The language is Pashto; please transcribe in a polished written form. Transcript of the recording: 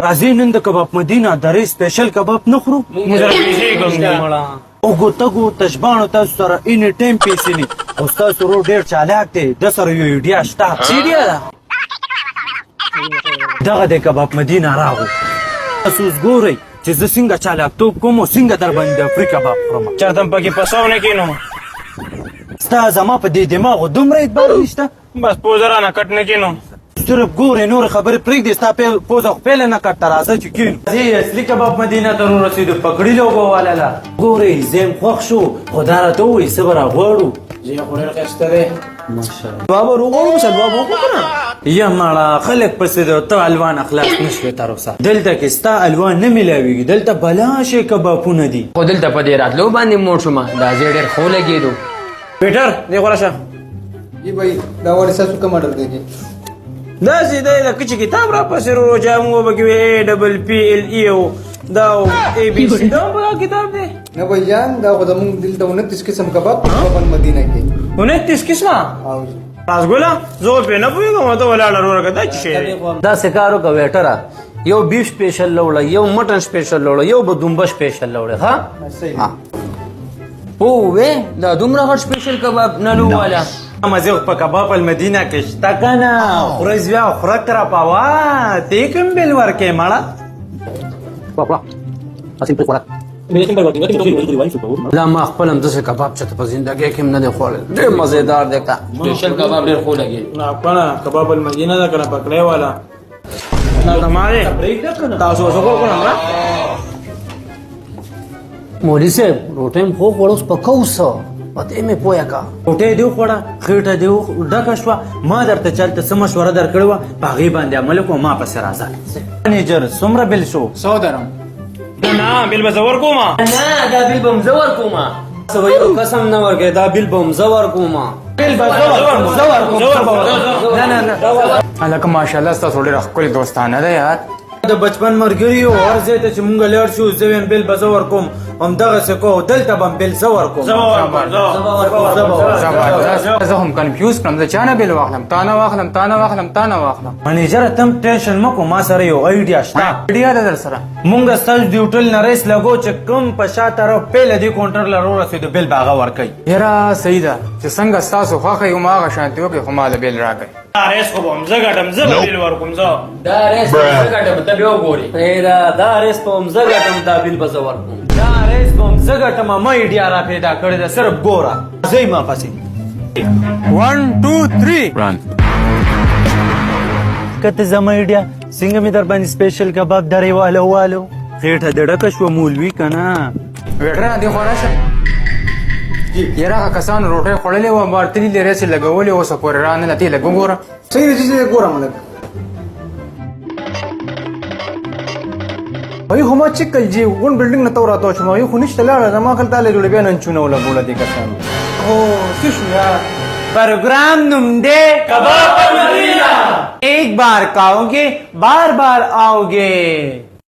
راځي نن د کباب مدینه درې سپیشل کباب نه خورو اوګو تګو تشبانو تاسو سره اینی ټایم پیسې نه او تاسو ورو ډېر چالاک دی د سره یو ایډیا شته دغه د کباب مدینه راغو تاسو اوس ګورئ چې زه څنګه چالاکتوب کوم او څنګه در باندې فری کباب خورم چاته پکې پسو نه کینو ستا زما په دې دماغو دومره اعتبار نشته بس پوزه رانه کټ نه کینو صرف ګورې نور خبرې پرېږدې ستا پوزه خو پیله نه کټ ته راځه چې کینو ځې اصلي کباب مدینه ته ورسېدو پکړي لوګو والا له ګورې زیم خوښ شو خو دا راته ووایي څه به راغواړو زه خو ډېر ښایسته دی بابا روغواړو مثل بابا وکړه یا ماړه خلک پسې د ته الوان اخلاص نه شوې تر اوسه دلته کې ستا الوان نه میلاویږي دلته بلا شی کبابونه دي خو دلته په دې راتلو باندې موړ شوم دا ځای ډېر ښه لګېدو پیټر دې غوړه شه جی بھائی دا وړي تاسو کوم اډر دی داسې دی د کچې کتاب را پسې ورو جامو به کې وي APPLE او دا او ABC دا بلا کتاب دی نه بھائی جان دا خو زموږ دلته 29 قسم کباب په مدینه کې 29 قسمه او راسګولا زه په نه پوهېږم ته ولاړه ورکه دا څه شی دی دا سکارو کا ویټره یو بیف سپیشل لوړه یو مټن سپیشل لوړه یو به دومبه سپیشل لوړه ها صحیح او وې دا دومره غټ سپیشل کباب نه لو والا مزه په کباب المدینه کې شته کنه خورز بیا خوراک را پاوا دې کوم بل ورکه ماړه بابا اصل په خوراک لا ما خپل هم داسې کباب چې په زندګۍ کې نه دی خوړل ډېر مزېدار دی کا سپیشل کباب ډېر ښه لګي نه کنه کباب المدینه دا کنه پکړې والا نه تمہارے تاسو وسو کوم نه مولوي صاحب روټۍ هم خو خوړوس په کوسه پته مې پوهه کا ټوټه دی خوړه خېټه دی ډکه شوه ما درته چلته څه مشوره درکړې وه په هغې باندې عمل کوم ما پسې راځه منیجر څومره بل شو 100 درهم نه بل به زه ورکوم نه دا بیل به م زه ورکوم څه وایو قسم نه ورکوې دا بیل به م زه ورکوم بل به زه ورکوم نه نه هلکه ماشاءالله ستاسو ډېره ښکلې دوستانه ده یار د بچپن ملګري او هر ځای ته چې مونږ لاړ شو زه ویم بل به زه ورکوم همدغسې کو دلته به م بل زه ورکوم زبردست زه هم کنفیوز کړم زه چا نه بیل واخلم تا نه واخلم تا نه واخلم تا نه واخلم منیجر تم ټینشن مه کو ما سره یو ایډیا شته ایډیا ده در سره مونږ ستاسو د هوټل نه ریس لګو چې کوم په شا طرف پیله دې کونټر له ورسېدو بل به هغه ورکوي یاره صحیح ده چې څنګه ستاسو خوښه یو ما هغه شانتي وکړئ خو ما له بیل راکړئ ریس خو به هم زه ګټم زه به بل ورکوم زه دا ریس په ګټه ته به وګوري دا ریس په هم زه ګټم دا بل به زه ورکوم دا ریس په هم زه ګټم ما ایډیا را پیدا کړې ده صرف ګوره ځئ ما پسې 1 2 3 کته زما ایډیا څنګه مې در باندې سپیشل کباب درې والو خېټه دې ډکه شوه مولوي که نه ویټره دې خو راشه یاره هغه کسان روټۍ خوړلې وه بارتلي لرې چې لګولې اوسه پورې رانه لتې لږ وګوره صحیح دی چې ګورم لګ بھائی خو ما چیک کړل جی ون بلډینګ نه تور راته شو یو خو نشته لاړه زما خپل تاله جوړ بیا نن چونه ولا بوله دي کسان او څه شو یار प्रोग्राम नुमदे कबाब मदीना एक बार खाओगे बार बार आओगे